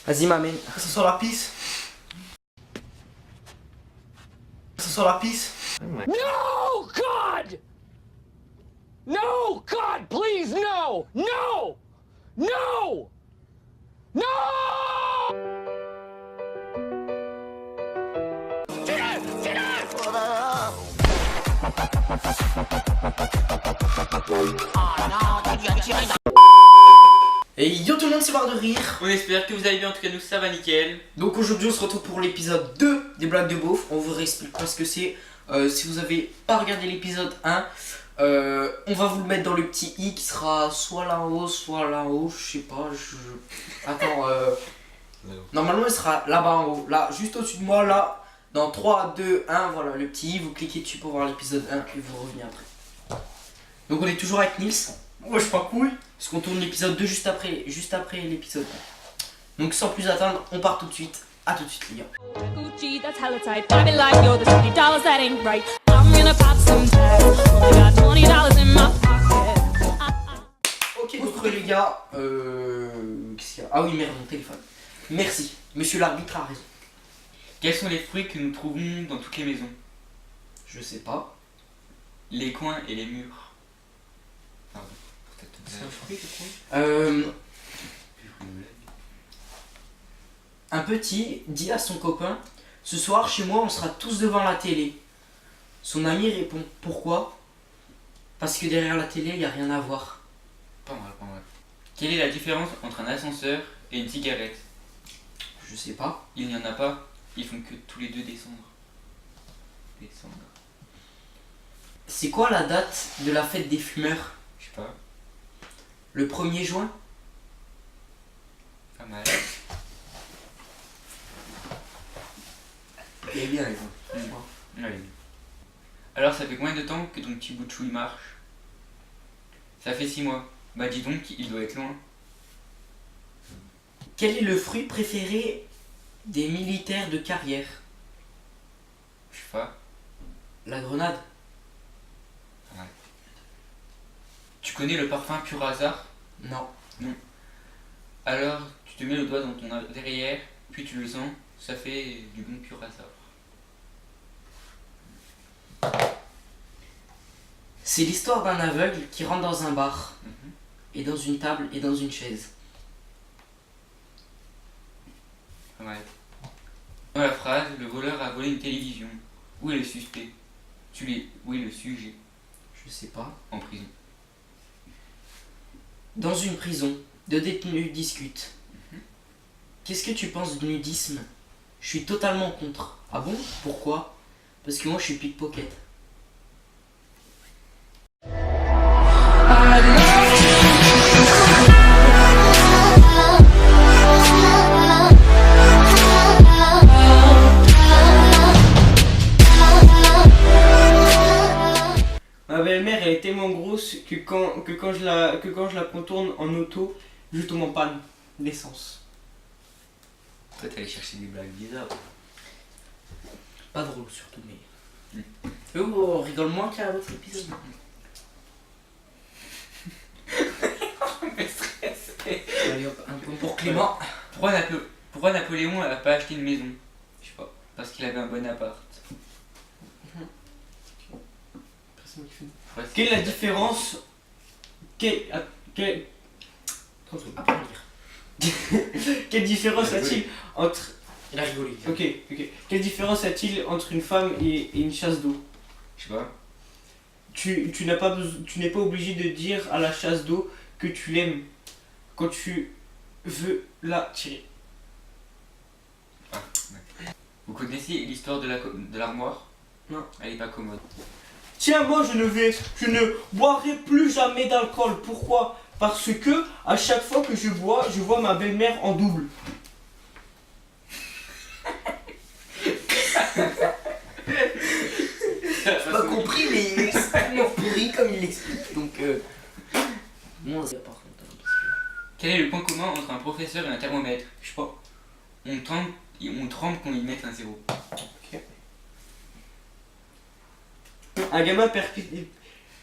Vas-y, m'amène. Ça sent la pisse. Ça sent la pisse. No, God! No, God, please, no! No! No! No! Et yo tout le monde, c'est Barre de Rire. On espère que vous allez bien, en tout cas nous ça va nickel. Donc aujourd'hui on se retrouve pour l'épisode 2 des blagues de beauf. On vous réexplique pas ce que c'est. Si vous avez pas regardé l'épisode 1, on va vous le mettre dans le petit i qui sera soit là-haut, soit là-haut, je sais pas, Attends, normalement il sera là-bas en haut, là, juste au-dessus de moi, là, dans 3, 2, 1, voilà, le petit i, vous cliquez dessus pour voir l'épisode 1 et vous revenez après. Donc on est toujours avec Nils. Ouais, je suis pas couille. Parce qu'on tourne l'épisode 2 juste après l'épisode 1. Donc sans plus attendre, on part tout de suite. A tout de suite les gars. Gucci, that's hella tight. Buy me like you're the $20, that ain't right. I'm gonna pop some tags. Only got $20 in my pocket. Ok donc les gars, qu'est-ce qu'il y a? Ah oui merde, mon téléphone. Merci, monsieur l'arbitre a raison. Quels sont les fruits que nous trouvons dans toutes les maisons? Je sais pas. Les coins et les murs. Pardon. C'est un fruit, je crois. Un petit dit à son copain: ce soir chez moi on sera tous devant la télé. Son ami répond: pourquoi? Parce que derrière la télé il n'y a rien à voir. Pas mal, pas mal. Quelle est la différence entre un ascenseur et une cigarette? Je sais pas. Il n'y en a pas, ils font que tous les deux descendre. C'est quoi la date de la fête des fumeurs? Je sais pas, Le 1er juin? pas mal. Eh bien les gars. Allez. Alors ça fait combien de temps que ton petit bout de chou il marche? Ça fait 6 mois. Bah dis donc, il doit être loin. Quel est le fruit préféré des militaires de carrière? Je sais pas. La grenade. Tu connais le parfum pur hasard? Non. Alors tu te mets le doigt dans ton derrière, puis tu le sens, ça fait du bon pur hasard. C'est l'histoire d'un aveugle qui rentre dans un bar, Mhm. et dans une table et dans une chaise. Pas mal. Dans la phrase, le voleur a volé une télévision. Où est le suspect? Où est le sujet? Je sais pas. En prison. Dans une prison, deux détenus discutent. Mhm. Qu'est-ce que tu penses du nudisme? Je suis totalement contre. Ah bon? Pourquoi? Parce que moi je suis pickpocket. Ma belle-mère elle est tellement grosse que quand je la contourne en auto, je tombe en panne d'essence. Toi t'es allé chercher des blagues bizarres. Pas drôle surtout, mais. On rigole moins qu'à l'autre épisode. Allez hop, un point pour Clément. Pourquoi Napoléon a pas acheté une maison? Je sais pas. Parce qu'il avait un bon appart. Ouais, Quelle est la différence Après lire. Quelle différence a-t-il entre Il a rigolé. Ok. Quelle différence a-t-il entre une femme et une chasse d'eau? Je sais pas. Tu n'es pas obligé de dire à la chasse d'eau que tu l'aimes quand tu veux la tirer. Vous connaissez l'histoire de l'armoire? Non. Elle est pas commode. Tiens, moi je ne boirai plus jamais d'alcool. Pourquoi? Parce que à chaque fois que je vois ma belle-mère en double. J'ai pas compris, mais il est extrêmement pourri comme il l'explique. Donc, moi, c'est par contre. Quel est le point commun entre un professeur et un thermomètre? Je sais pas. On tremble quand ils mettent un zéro. Un gamin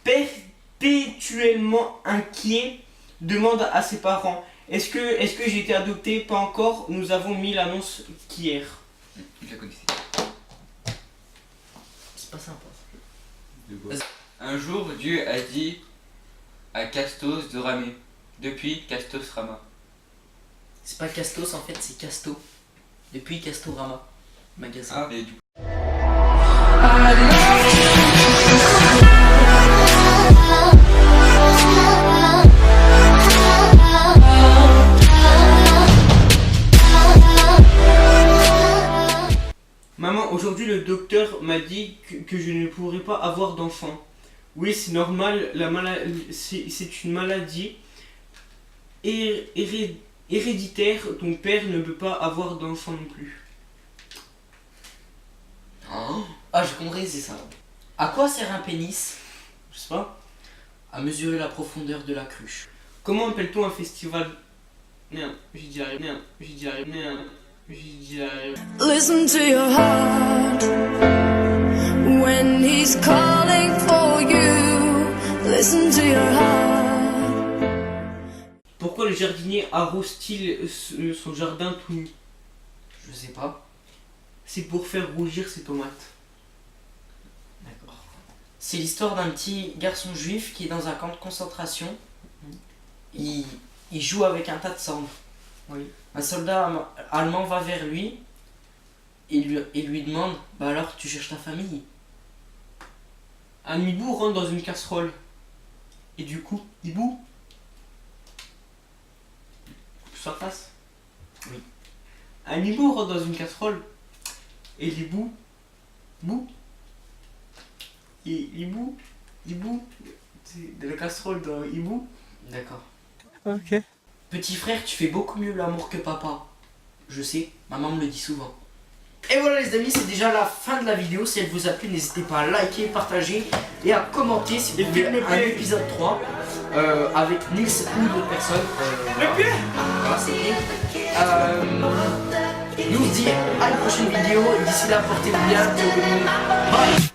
perpétuellement inquiet demande à ses parents: Est-ce que j'ai été adopté? Pas encore. Nous avons mis l'annonce qu'hier. Je la connaissais. C'est pas sympa. Un jour, Dieu a dit à Castos de ramer. Depuis, Castos rama. C'est pas Castos en fait, c'est Casto. Depuis Castorama, magasin. Et du coup, Maman, aujourd'hui le docteur m'a dit que je ne pourrais pas avoir d'enfant. Oui, c'est normal, c'est une maladie héréditaire. Ton père ne peut pas avoir d'enfant non plus. Ah, j'ai compris, c'est ça. À quoi sert un pénis? Je sais pas. À mesurer la profondeur de la cruche. Comment appelle-t-on un festival? Non, j'ai dit la réponse. Non, j'ai dit la réponse. Non, j'ai dit la réponse. Listen to your heart when he's calling for you. Listen to your heart. Pourquoi le jardinier arrose-t-il son jardin tout nu? Je sais pas. C'est pour faire rougir ses tomates. D'accord. C'est l'histoire d'un petit garçon juif qui est dans un camp de concentration. Il joue avec un tas de cendres. Oui. Un soldat allemand va vers lui et lui demande: bah alors, tu cherches ta famille? Un hibou rentre dans une casserole. Et du coup, hibou sa face. Oui. Un hibou rentre dans une casserole. Et l'hibou c'est de la casserole dans hibou. D'accord. Ok. Petit frère, tu fais beaucoup mieux l'amour que papa. Je sais, maman me le dit souvent. Et voilà les amis, c'est déjà la fin de la vidéo. Si elle vous a plu, n'hésitez pas à liker, partager et à commenter si vous voulez un épisode 3 avec Nils ou d'autres personnes. Voilà, c'est bien. Nous on se dit à une prochaine vidéo. D'ici là, portez-vous bien. Bye.